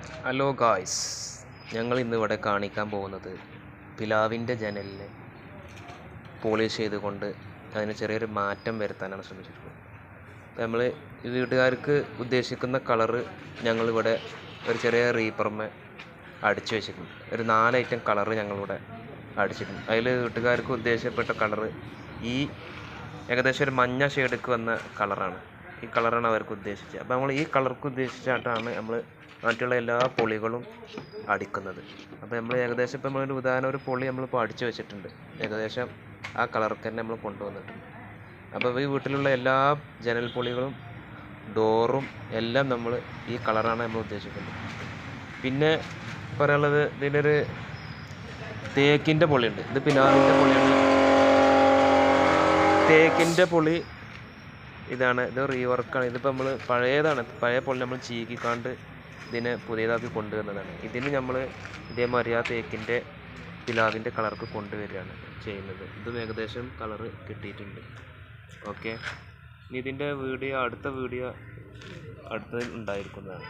Hello guys, ഞങ്ങൾ ഇന്നിവിടെ കാണിക്കാൻ പോകുന്നത് പിലാവിൻ്റെ ജനലിനെ പോളിഷ് ചെയ്തുകൊണ്ട് അതിന് ചെറിയൊരു മാറ്റം വരുത്താനാണ് ശ്രമിച്ചിട്ടുള്ളത്. അപ്പോൾ നമ്മൾ ഈ വീട്ടുകാർക്ക് ഉദ്ദേശിക്കുന്ന കളറ് ഞങ്ങളിവിടെ ഒരു ചെറിയ റീപ്പർമേ അടിച്ചു വെച്ചിട്ടുണ്ട്. ഒരു 4 ഐറ്റം കളറ് ഞങ്ങളിവിടെ അടിച്ചിട്ടുണ്ട്. അതിൽ വീട്ടുകാർക്ക് ഉദ്ദേശിക്കപ്പെട്ട കളറ് ഈ ഏകദേശം ഒരു മഞ്ഞ ഷെയ്ഡിക്ക് വന്ന കളറാണ്. ഈ കളറാണ് അവർക്ക് ഉദ്ദേശിച്ചത്. അപ്പോൾ നമ്മൾ ഈ കളർക്ക് ഉദ്ദേശിച്ചിട്ടാണ് നമ്മൾ മറ്റുള്ള എല്ലാ പൊളികളും അടിക്കുന്നത്. അപ്പോൾ നമ്മൾ ഏകദേശം ഇപ്പോൾ നമ്മളൊരു ഉദാഹരണം ഒരു പൊളി നമ്മളിപ്പോൾ അടിച്ചു വെച്ചിട്ടുണ്ട്. ഏകദേശം ആ കളർക്ക് തന്നെ നമ്മൾ കൊണ്ടുവന്നിട്ടുണ്ട്. അപ്പോൾ ഈ വീട്ടിലുള്ള എല്ലാ ജനൽ പൊളികളും ഡോറും എല്ലാം നമ്മൾ ഈ കളറാണ് നമ്മൾ ഉദ്ദേശിക്കുന്നത്. പിന്നെ പറയാനുള്ളത് ഇതിലൊരു തേക്കിൻ്റെ പൊളിയുണ്ട്. ഇത് പിലാവിൻ്റെ പൊളിയാണ്. തേക്കിൻ്റെ പൊളി ഇതാണ്. ഇത് റീവർക്കാണ്. ഇതിപ്പോൾ നമ്മൾ പഴയ പൊളി നമ്മൾ ചീകിക്കാണ്ട് ഇതിനെ പുതിയതാക്കി കൊണ്ടുവരുന്നതാണ്. ഇതിന് നമ്മൾ ഇതേമാതിരി ആ തേക്കിൻ്റെ പിലാവിൻ്റെ കളർക്ക് കൊണ്ടുവരികയാണ് ചെയ്യുന്നത്. ഇതും ഏകദേശം കളറ് കിട്ടിയിട്ടുണ്ട്. ഓക്കെ, ഇനി ഇതിൻ്റെ അടുത്ത വീഡിയോ അടുത്തതിൽ ഉണ്ടായിരിക്കുന്നതാണ്.